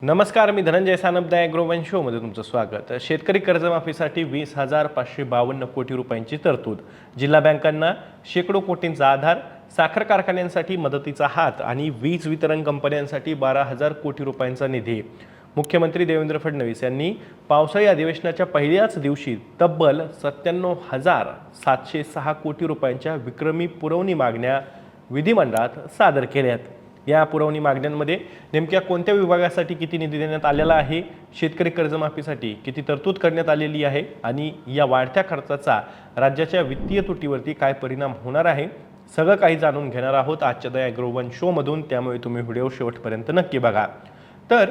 नमस्कार, मी धनंजय सानप ॲग्रोवन शोमध्ये तुमचं स्वागत. शेतकरी कर्जमाफीसाठी 20,552 कोटी रुपयांची तरतूद. जिल्हा बँकांना शेकडो कोटींचा आधार, साखर कारखान्यांसाठी मदतीचा हात आणि वीज वितरण कंपन्यांसाठी 12,000 कोटी रुपयांचा निधी. मुख्यमंत्री देवेंद्र फडणवीस यांनी पावसाळी अधिवेशनाच्या पहिल्याच दिवशी तब्बल 97,706 कोटी रुपयांच्या विक्रमी पुरवणी मागण्या विधिमंडळात सादर केल्यात. या पुरवणी मागण्यांमध्ये नेमक्या कोणत्या विभागासाठी किती निधी देण्यात आलेला आहे, शेतकरी कर्जमाफीसाठी किती तरतूद करण्यात आलेली आहे आणि या वाढत्या खर्चाचा राज्याच्या वित्तीय तुटीवरती काय परिणाम होणार आहे, सगळं काही जाणून घेणार आहोत आजच्या द ॲग्रोवन शोमधून. त्यामुळे तुम्ही व्हिडिओ शेवटपर्यंत नक्की बघा. तर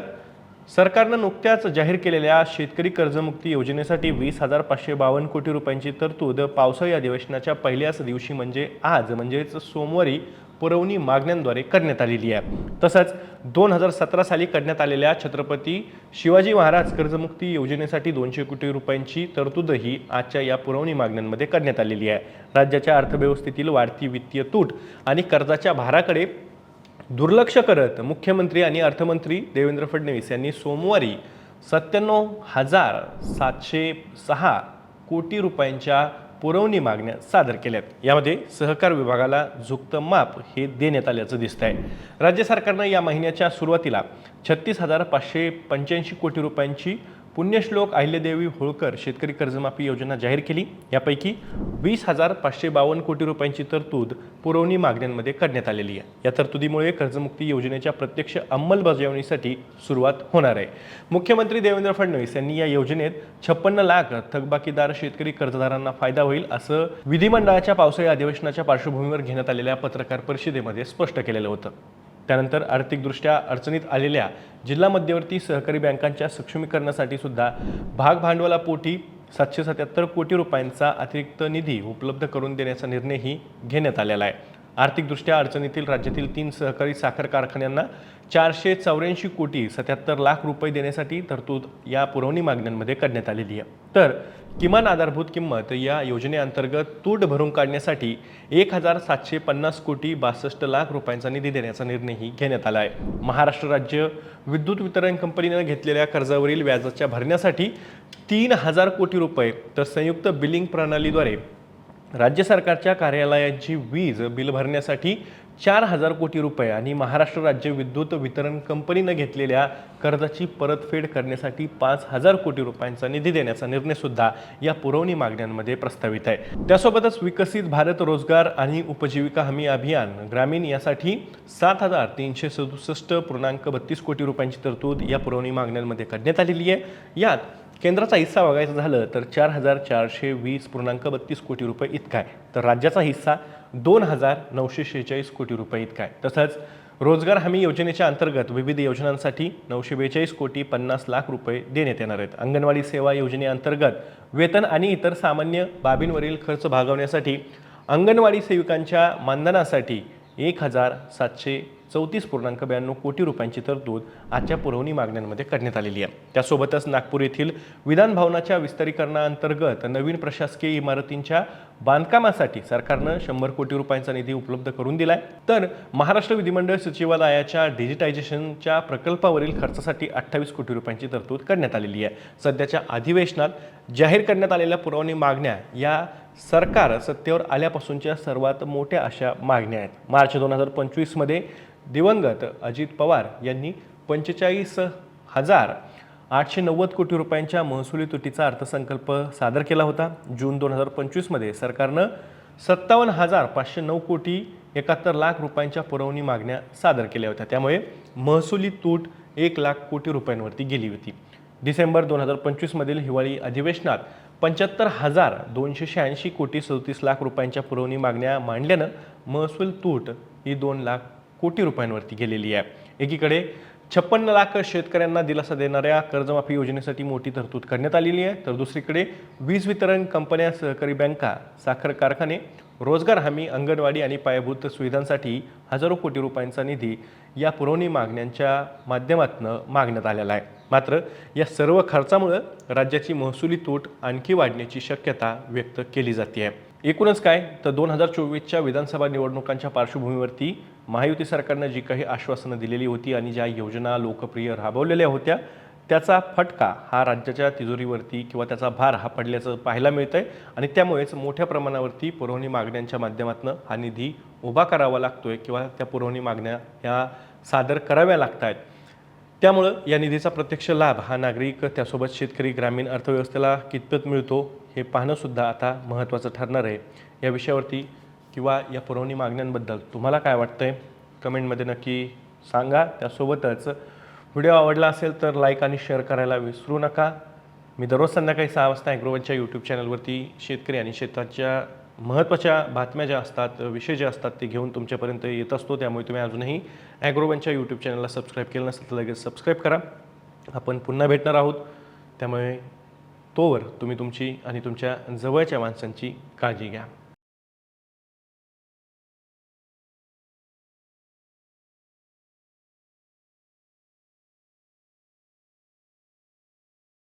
सरकारनं नुकत्याच जाहीर केलेल्या शेतकरी कर्जमुक्ती योजनेसाठी 20,552 कोटी रुपयांची तरतूद पावसाळी अधिवेशनाच्या पहिल्याच दिवशी म्हणजे आज म्हणजेच सोमवारी पुरवणी मागण्यांद्वारे करण्यात आलेली आहे. तसंच 2017 साली करण्यात आलेल्या छत्रपती शिवाजी महाराज कर्जमुक्ती योजनेसाठी 200 कोटी रुपयांची तरतूदही आजच्या या पुरवणी मागण्यांमध्ये करण्यात आलेली आहे. राज्याच्या अर्थव्यवस्थेतील वाढती वित्तीय तूट आणि कर्जाच्या भाराकडे दुर्लक्ष करत मुख्यमंत्री आणि अर्थमंत्री देवेंद्र फडणवीस यांनी सोमवारी 97,706 कोटी रुपयांच्या पुरवणी मागण्या सादर केल्यात. यामध्ये सहकार विभागाला झुकतं माप हे देण्यात आल्याचं दिसत आहे. राज्य सरकारनं या महिन्याच्या सुरुवातीला 36,585 कोटी रुपयांची पुण्यश्लोक अहिल्यादेवी होळकर शेतकरी कर्जमाफी योजना जाहीर केली. यापैकी 20,552 कोटी रुपयांची तरतूद पुरवणी मागण्यांमध्ये करण्यात आलेली आहे. या तरतुदीमुळे कर्जमुक्ती योजनेच्या प्रत्यक्ष अंमलबजावणीसाठी सुरुवात होणार आहे. मुख्यमंत्री देवेंद्र फडणवीस यांनी या योजनेत 56 लाख थकबाकीदार शेतकरी कर्जदारांना फायदा होईल असं विधिमंडळाच्या पावसाळी अधिवेशनाच्या पार्श्वभूमीवर घेण्यात आलेल्या पत्रकार परिषदेमध्ये स्पष्ट केलेलं होतं. त्यानंतर आर्थिकदृष्ट्या अडचणीत आलेल्या जिल्हा मध्यवर्ती सहकारी बँकांच्या सक्षमीकरणासाठी सुद्धा भागभांडवलापोटी 777 कोटी रुपयांचा अतिरिक्त निधी उपलब्ध करून देण्याचा निर्णयही घेण्यात आलेला आहे. आर्थिकदृष्ट्या अडचणीतील राज्यातील 3 सहकारी साखर कारखान्यांना 484 कोटी 77 लाख रुपये देण्यासाठी तरतूद या पुरवणी मागण्यांमध्ये करण्यात आलेली आहे. तर किमान आधारभूत किंमत या योजनेअंतर्गत तूट भरून काढण्यासाठी 1,750 कोटी 62 लाख रुपयांचा निधी देण्याचा निर्णयही घेण्यात आला आहे. महाराष्ट्र राज्य विद्युत वितरण कंपनीने घेतलेल्या कर्जावरील व्याजाच्या भरण्यासाठी 3,000 कोटी रुपये, तर संयुक्त बिलिंग प्रणालीद्वारे राज्य सरकारच्या कार्यालयांची वीज बिल भरण्यासाठी 4,000 कोटी रुपये आणि महाराष्ट्र राज्य विद्युत वितरण कंपनीनं घेतलेल्या कर्जाची परतफेड करण्यासाठी 5,000 कोटी रुपयांचा निधी देण्याचा निर्णय सुद्धा या पुरवणी मागण्यांमध्ये प्रस्तावित आहे. त्यासोबतच विकसित भारत रोजगार आणि उपजीविका हमी अभियान ग्रामीण यासाठी 7,367.32 कोटी रुपयांची तरतूद या पुरवणी मागण्यांमध्ये करण्यात आलेली आहे. यात केंद्राचा हिस्सा बघायचा झालं तर 4,420.32 कोटी रुपये इतका आहे, तर राज्याचा हिस्सा 2,946 कोटी रुपये इतका आहे. तसंच रोजगार हमी योजनेच्या अंतर्गत विविध योजनांसाठी 942 कोटी 50 लाख रुपये देण्यात येणार आहेत. अंगणवाडी सेवा योजनेअंतर्गत वेतन आणि इतर सामान्य बाबींवरील खर्च भागवण्यासाठी अंगणवाडी सेविकांच्या मानधनासाठी 1,734.92 कोटी रुपयांची तरतूद आजच्या पुरवणी मागण्यांमध्ये करण्यात आलेली आहे. त्यासोबतच नागपूर येथील विधान भवनाच्या विस्तारीकरणाअंतर्गत नवीन प्रशासकीय इमारतींच्या बांधकामासाठी सरकारनं 100 कोटी रुपयांचा निधी उपलब्ध करून दिलाय. तर महाराष्ट्र विधिमंडळ सचिवालयाच्या डिजिटायझेशनच्या प्रकल्पावरील खर्चासाठी 28 कोटी रुपयांची तरतूद करण्यात आलेली आहे. सध्याच्या अधिवेशनात जाहीर करण्यात आलेल्या पुरवणी मागण्या या सरकार सत्तेवर आल्यापासूनच्या सर्वात मोठ्या अशा मागण्या आहेत. मार्च 2025 मध्ये दिवंगत अजित पवार यांनी 45,890 कोटी रुपयांच्या महसुली तुटीचा अर्थसंकल्प सादर केला होता. जून 2025 मध्ये सरकारनं 57,509 कोटी 71 लाख रुपयांच्या पुरवणी मागण्या सादर केल्या होत्या. त्यामुळे महसुली तूट 1 लाख कोटी रुपयांवरती गेली होती. डिसेंबर 2025 मधील हिवाळी अधिवेशनात 75,286 कोटी 37 लाख रुपयांच्या पुरवणी मागण्या मांडल्यानं महसूल तूट ही 2 लाख कोटी रुपयांवरती गेलेली आहे. एकीकडे 56 लाख शेतकऱ्यांना दिलासा देणाऱ्या कर्जमाफी योजनेसाठी मोठी तरतूद करण्यात आलेली आहे, तर दुसरीकडे वीज वितरण कंपन्या, सहकारी बँका, साखर कारखाने, रोजगार हमी, अंगणवाडी आणि पायाभूत सुविधांसाठी हजारो कोटी रुपयांचा निधी या पुरवणी मागण्यांच्या माध्यमातून मागण्यात आलेला आहे. मात्र या सर्व खर्चामुळे राज्याची महसुली तूट आणखी वाढण्याची शक्यता व्यक्त केली जाते आहे. एकूणच काय तर 2024च्या विधानसभा निवडणुकांच्या पार्श्वभूमीवरती महायुती सरकारनं जी काही आश्वासनं दिलेली होती आणि ज्या योजना लोकप्रिय राबवलेल्या होत्या त्याचा फटका हा राज्याच्या तिजोरीवरती किंवा त्याचा भार हा पडल्याचं पाहायला मिळतंय आणि त्यामुळेच मोठ्या प्रमाणावरती पुरवणी मागण्यांच्या माध्यमातून हा निधी उभा करावा लागतोय किंवा त्या पुरवणी मागण्या या सादर कराव्या लागत आहेत. त्यामुळं या निधीचा प्रत्यक्ष लाभ हा नागरिक त्यासोबत शेतकरी ग्रामीण अर्थव्यवस्थेला कितपत मिळतो हे पाहणंसुद्धा आता महत्त्वाचं ठरणार आहे. या विषयावरती किंवा या पुरवणी मागण्यांबद्दल तुम्हाला काय वाटतंय कमेंटमध्ये नक्की सांगा. त्यासोबतच व्हिडिओ आवडला असेल तर लाईक आणि शेअर करायला विसरू नका. मी दररोज संध्याकाळी 6 वाजता ॲग्रोवनच्या यूट्यूब चॅनलवरती शेतकरी आणि शेताच्या महत्त्वाच्या बातम्या ज्या असतात विषय जे असतात ते घेऊन तुमच्यापर्यंत येत असतो. त्यामुळे तुम्ही अजूनही ॲग्रोवनच्या यूट्यूब चॅनलला सबस्क्राईब केलं नसेल तर लगेच सबस्क्राईब करा. आपण पुन्हा भेटणार आहोत. त्यामुळे तोवर तुम्ही तुमची आणि तुमच्या जवळच्या माणसांची काळजी घ्या.